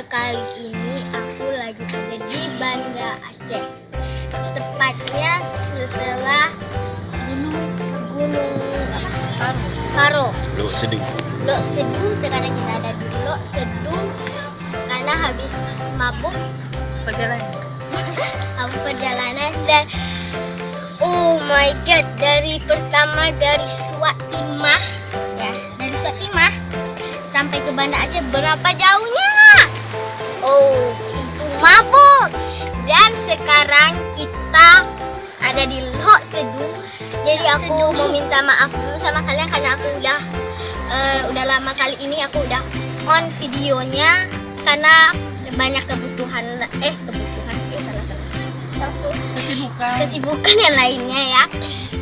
kali ini aku lagi ada di Banda Aceh. Tepatnya setelah gunung Karo. Lok Sedu. Lok Sedu, sekarang kita ada di Lok Sedu karena habis mabuk perjalanan dan oh my god, dari pertama dari Swatimah ya, dari Swatimah sampai ke Banda Aceh berapa jauhnya? Oh, itu mabuk. Dan sekarang kita ada di Lok Sedu. Jadi aku mau minta maaf dulu sama kalian karena aku udah lama kali ini aku udah on videonya karena banyak kesibukan yang lainnya ya.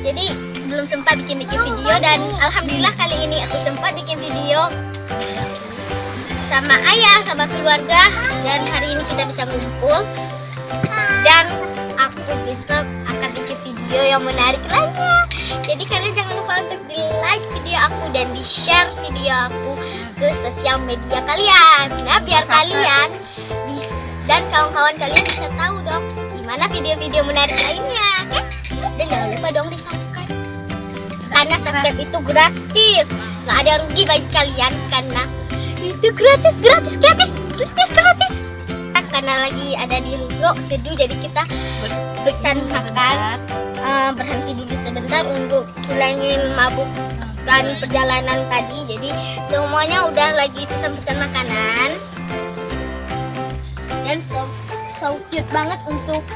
Jadi belum sempat bikin video dan alhamdulillah kali ini aku sempat bikin video sama ayah, sama keluarga, dan hari ini kita bisa mengumpul dan aku besok akan bikin video yang menarik lainnya. Jadi kalian jangan lupa untuk di like video aku dan di share video aku ke sosial media kalian. Nah, biar kalian dan kawan-kawan kalian bisa tahu dong gimana video-video menarik lainnya, ya? Dan jangan lupa dong di subscribe karena subscribe itu gratis, nggak ada rugi bagi kalian karena itu gratis. Karena lagi ada di Lok Sedu, jadi kita pesan makan, berhenti dulu sebentar untuk hilangin mabuk dan perjalanan tadi. Jadi semuanya udah lagi pesan-pesan makanan dan so cute banget untuk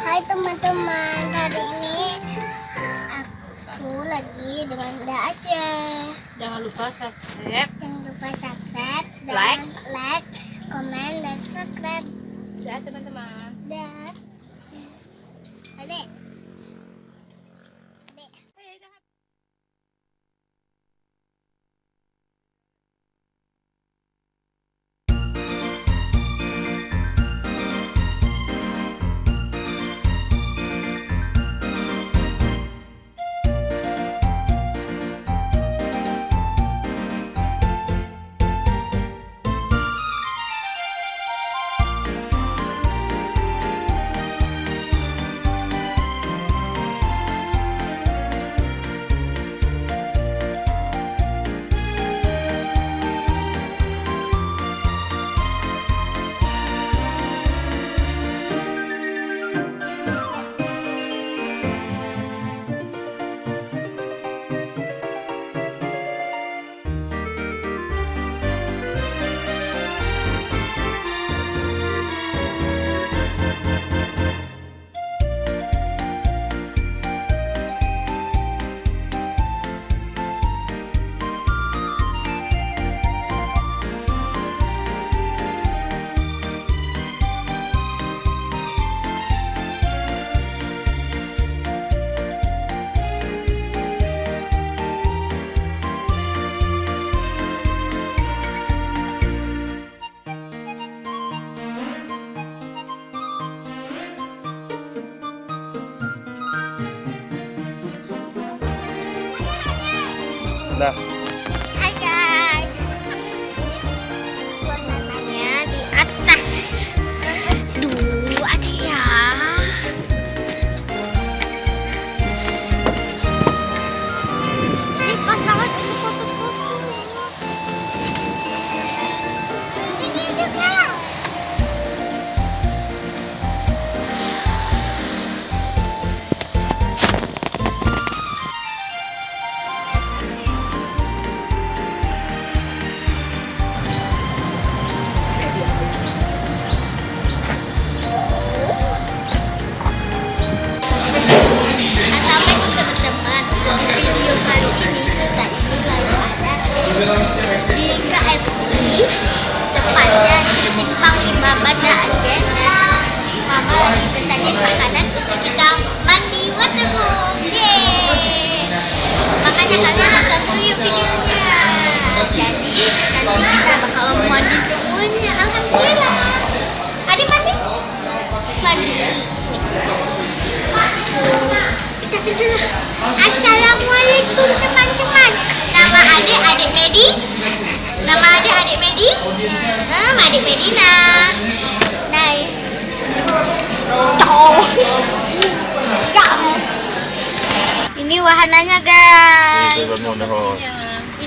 Hai teman-teman, hari ini aku lagi dengan Banda Aceh. Jangan lupa subscribe, dan like, komen, dan subscribe. ya teman-teman. Dan adek. Nah, Hai guys, suasananya di atas. Duh, adik ya. Ini pas banget untuk foto-foto. Ini juga. Assalamualaikum teman-teman. Video kali ini kita ini lagi ada di KFC, tepatnya di Simpang 5 Banda Aceh. Dan mama lagi pesanin makanan untuk kita mandi waterboom. Yeay! Makanya kalian nonton dulu yuk videonya. Jadi nanti kita bakal mandi semuanya. Alhamdulillah. Adik mandi? Kita dulu. Assalamualaikum teman-teman. Nama adik Medi? Adik Medina. Nah, ini wahananya guys.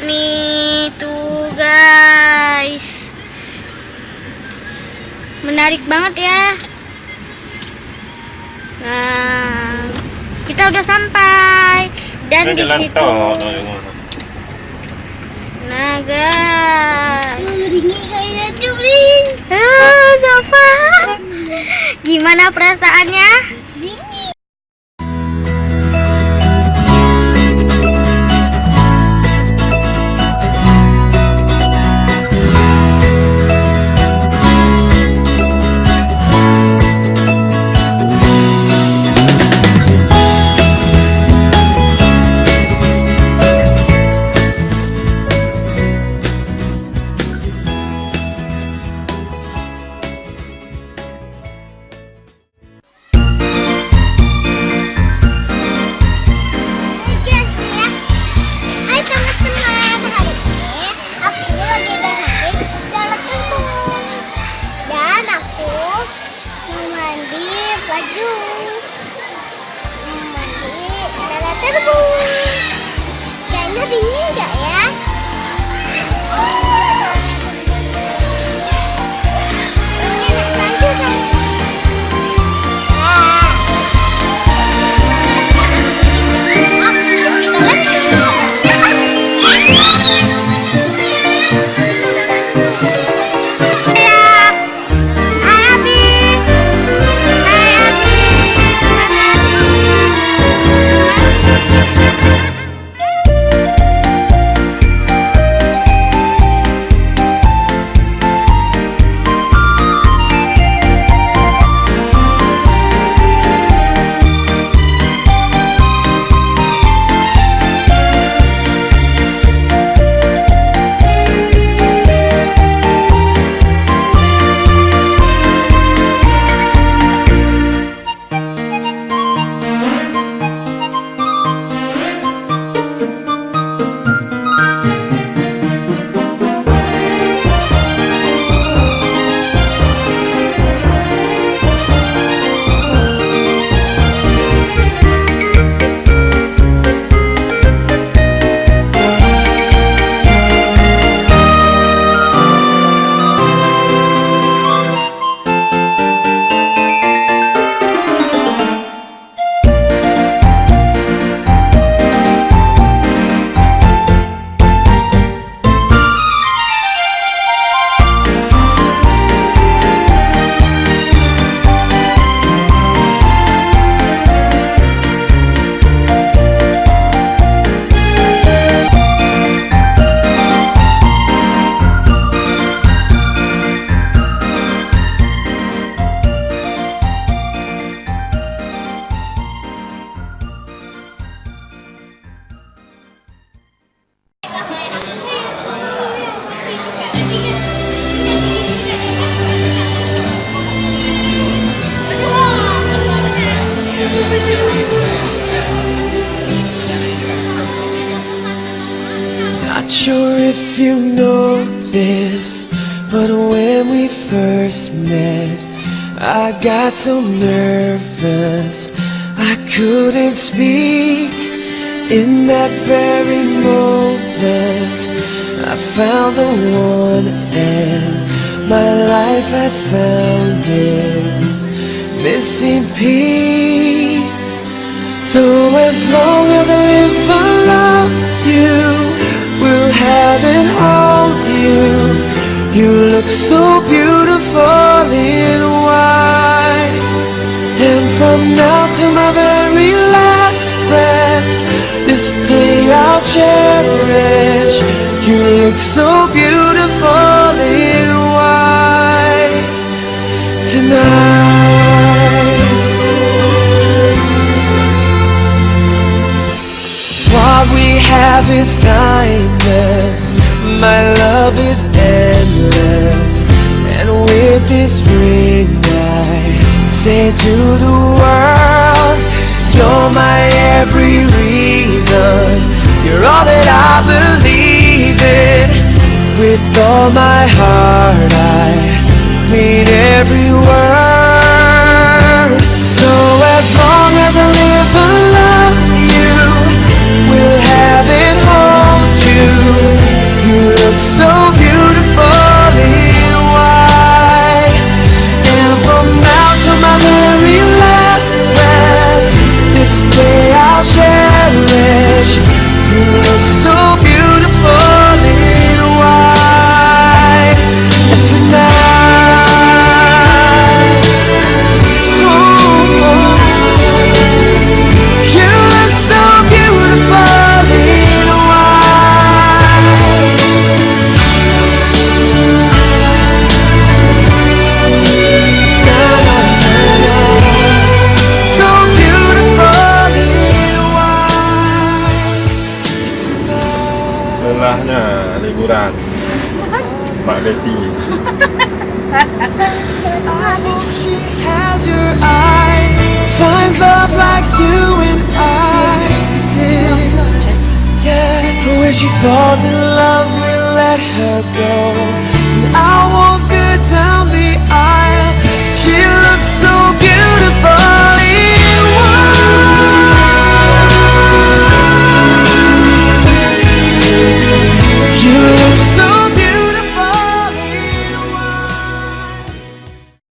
Ini tuh guys, menarik banget ya. Nah, kita udah sampai dan di situ. Nah guys, Safa, gimana perasaannya? Kayaknya dingin nggak ya? Not sure if you know this, but when we first met, I got so nervous I couldn't speak. In that very moment, I found the one, and my life had found its missing piece. So as long as I live, I love you, will have and hold you. You look so beautiful in white, and from now to my very last breath, this day I'll cherish. You look so beautiful in white tonight. What we have is timeless, my love is endless, and with this ring I say to the world, you're my every reason, you're all that I believe in. with all my heart. I mean every word. So as long as I live, I love you. Will have and hold you. You look so beautiful in white. And from now to my very last breath, this day I'll cherish. You look so beautiful in white. And tonight, oh, you look so beautiful in white. So beautiful in white. Lelahnya liburan Mbak Betty. She has your eyes, finds love like you and I did. Yeah, but when she falls in love, we'll let her go. And I'll walk her down the aisle. She looks so beautiful